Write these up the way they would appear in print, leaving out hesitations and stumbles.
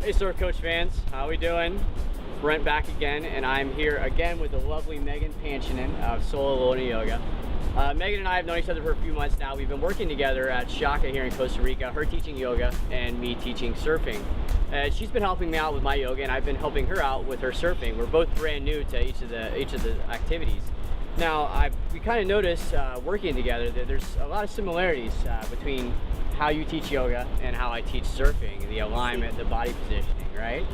Hey Surf Coach fans, how we doing? Brent back again, and I'm here again with the lovely Megan Panchinen of Sola Luna Yoga. Megan and I have known each other for a few months now. We've been working together at Shaka here in Costa Rica, her teaching yoga and me teaching surfing. She's been helping me out with my yoga, and I've been helping her out with her surfing. We're both brand new to each of the activities. Now, we kind of noticed working together that there's a lot of similarities between how you teach yoga and how I teach surfing, the alignment, the body positioning, right?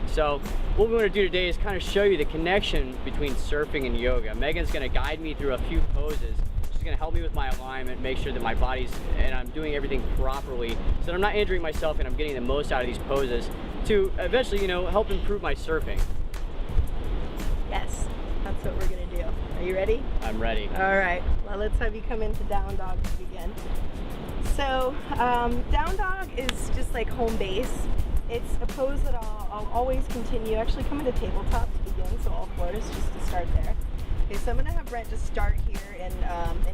So what we want to do today is kind of show you the connection between surfing and yoga. Megan's going to guide me through a few poses. She's going to help me with my alignment, make sure that my body's, and I'm doing everything properly so that I'm not injuring myself and I'm getting the most out of these poses to eventually, you know, help improve my surfing. Yes, that's what we're going to do. Are you ready? I'm ready. All right, well, let's have you come into down dog to begin. So down dog is just like home base. It's a pose that I'll always continue. Actually, come into tabletop to begin, so all fours just to start there. Okay, so I'm going to have Brent just start here in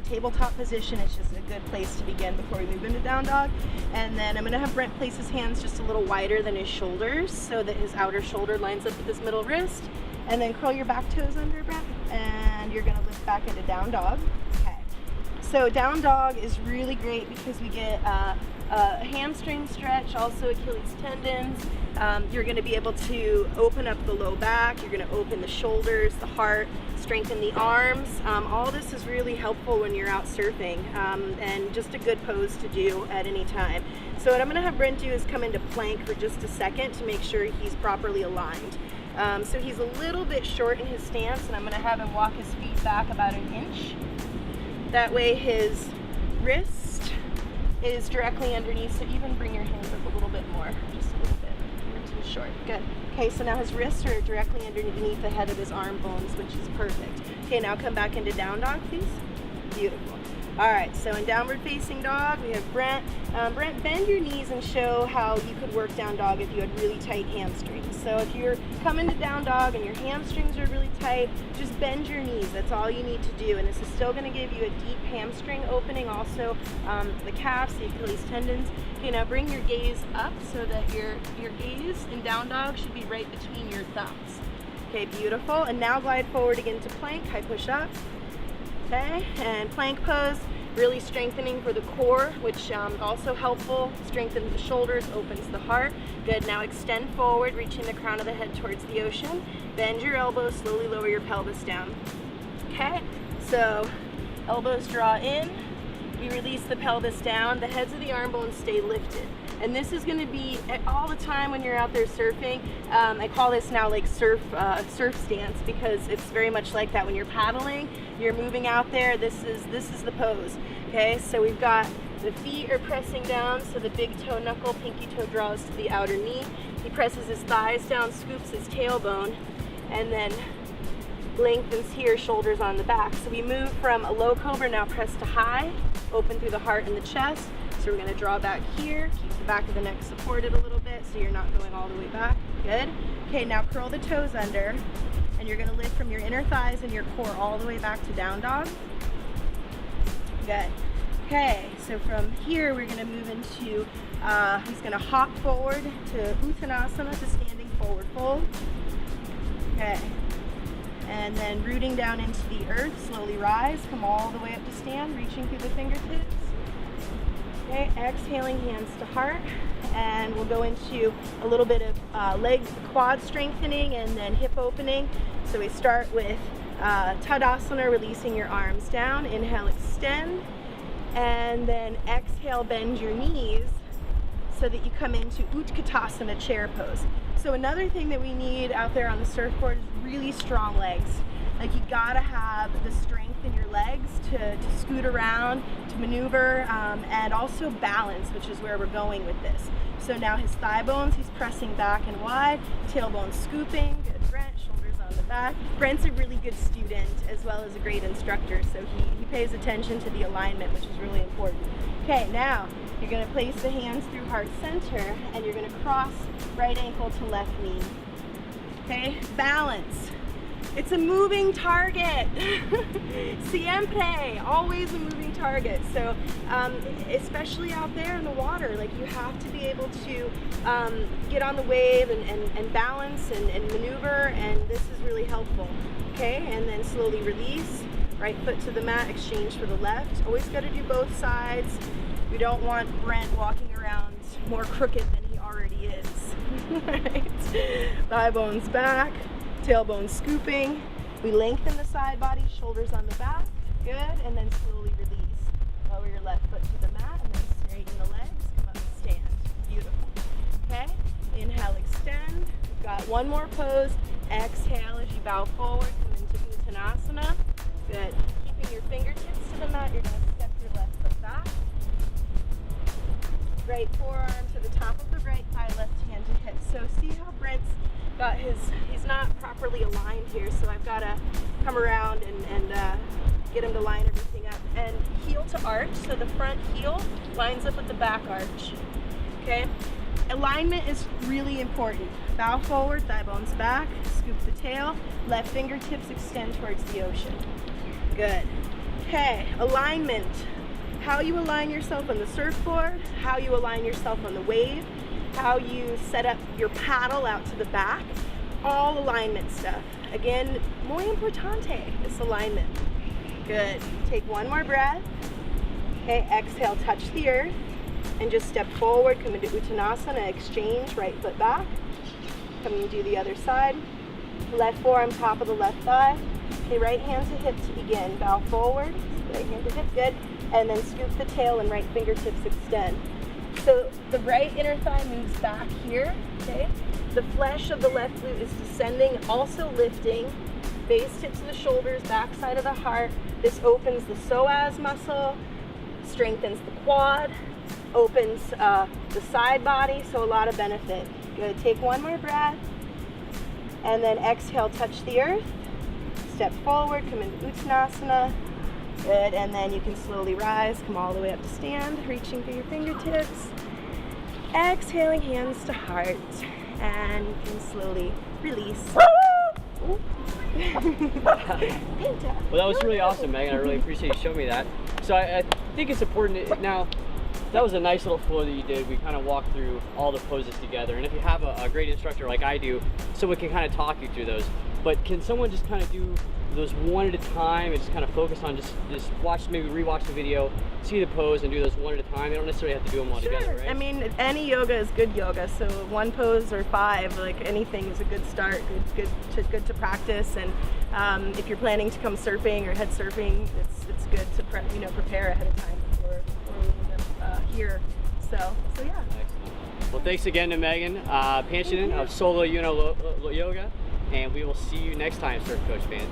tabletop position. It's just a good place to begin before we move into down dog. And then I'm going to have Brent place his hands just a little wider than his shoulders so that his outer shoulder lines up with his middle wrist. And then curl your back toes under, Brent, and you're going to lift back into down dog. Okay. So down dog is really great because we get a hamstring stretch, also Achilles tendons. You're going to be able to open up the low back, you're going to open the shoulders, the heart, strengthen the arms. All this is really helpful when you're out surfing, and just a good pose to do at any time. So what I'm going to have Brent do is come into plank for just a second to make sure he's properly aligned. So he's a little bit short in his stance, and I'm going to have him walk his feet back about an inch. That way his wrist is directly underneath, so even bring your hands up a little bit more, just a little bit. You're too short. Good. Okay, so now his wrists are directly underneath the head of his arm bones, which is perfect. Okay, now come back into down dog, please. Beautiful. All right, so in downward facing dog, we have Brent. Brent, bend your knees and show how you could work down dog if you had really tight hamstrings. So if you're coming to down dog and your hamstrings are really tight, just bend your knees. That's all you need to do. And this is still going to give you a deep hamstring opening, also the calves, the Achilles tendons. Okay, now bring your gaze up so that your gaze in down dog should be right between your thumbs. Okay, beautiful. And now glide forward again to plank, high push up. Okay, and plank pose, really strengthening for the core, which also helpful, strengthens the shoulders, opens the heart. Good, now extend forward, reaching the crown of the head towards the ocean. Bend your elbows, slowly lower your pelvis down. Okay, so elbows draw in, we release the pelvis down, the heads of the arm bones stay lifted. And this is going to be all the time when you're out there surfing. I call this now like surf stance, because it's very much like that when you're paddling. You're moving out there. This is the pose. Okay, so we've got the feet are pressing down, so the big toe knuckle, pinky toe draws to the outer knee. He presses his thighs down, scoops his tailbone, and then lengthens here, shoulders on the back. So we move from a low cobra, now press to high, open through the heart and the chest. So we're going to draw back here, keep the back of the neck supported a little bit so you're not going all the way back. Good. Okay, now curl the toes under, and you're going to lift from your inner thighs and your core all the way back to down dog. Good. Okay, so from here we're going to move into, he's going to hop forward to Uttanasana, to standing forward fold. Okay. And then rooting down into the earth, slowly rise, come all the way up to stand, reaching through the fingertips. Okay, exhaling, hands to heart, and we'll go into a little bit of leg, quad strengthening, and then hip opening. So we start with Tadasana, releasing your arms down. Inhale, extend, and then exhale, bend your knees so that you come into Utkatasana, chair pose. So another thing that we need out there on the surfboard is really strong legs. Like, you gotta have the strength in your legs to scoot around, to maneuver, and also balance, which is where we're going with this. So now his thigh bones, he's pressing back and wide, tailbone scooping. Good, Brent, shoulders on the back. Brent's a really good student as well as a great instructor, so he pays attention to the alignment, which is really important. Okay, now you're gonna place the hands through heart center, and you're gonna cross right ankle to left knee. Okay, balance. It's a moving target. Siempre, always a moving target. So especially out there in the water, like you have to be able to get on the wave and balance and maneuver, and this is really helpful. Okay, and then slowly release. Right foot to the mat, exchange for the left. Always got to do both sides. We don't want Brent walking around more crooked than he already is. Right. Thigh bones back, tailbone scooping. We lengthen the side body, shoulders on the back. Good, and then slowly release. Lower your left foot to the mat, and then straighten the legs. Come up and stand. Beautiful. Okay. Inhale, extend. We've got one more pose. Exhale as you bow forward. Come into Uttanasana. Good. Keeping your fingertips to the mat, you're going to step your left foot back. Right forearm to the top of the right thigh, left hand to hip. So see how Brent's got he's not properly aligned here, so I've got to come around and get him to line everything up. And heel to arch, so the front heel lines up with the back arch. Okay? Alignment is really important. Bow forward, thigh bones back, scoop the tail, left fingertips extend towards the ocean. Good. Okay, alignment. How you align yourself on the surfboard, how you align yourself on the wave, how you set up your paddle out to the back, all alignment stuff. Again, muy importante, this alignment. Good. Take one more breath. Okay, exhale, touch the earth, and just step forward, come into Uttanasana, exchange, right foot back. Come and do the other side. Left forearm, top of the left thigh. Okay, right hand to hip to begin. Bow forward, right hand to hip, good. And then scoop the tail and right fingertips extend. So the right inner thigh moves back here, okay? The flesh of the left glute is descending, also lifting. Base tip to the shoulders, back side of the heart. This opens the psoas muscle, strengthens the quad, opens the side body, so a lot of benefit. Good, take one more breath. And then exhale, touch the earth. Step forward, come into Uttanasana. Good, and then you can slowly rise, come all the way up to stand, reaching for your fingertips. Exhaling, hands to heart, and you can slowly release. Well, that was really awesome, Megan. I really appreciate you showing me that. So I think it's important. Now, that was a nice little flow that you did. We kind of walked through all the poses together. And if you have a great instructor like I do, someone can kind of talk you through those. But can someone just kind of do those one at a time and just kind of focus on just watch, maybe rewatch the video, see the pose, and do those one at a time? They don't necessarily have to do them all together, right? I mean, any yoga is good yoga. So one pose or five, like anything, is a good start. Good to practice. And if you're planning to come surfing or head surfing, it's good to prepare ahead of time before we even here. So yeah. Excellent. Well, thanks again to Megan Panchinen of Solo Yoga, and we will see you next time, Surf Coach fans.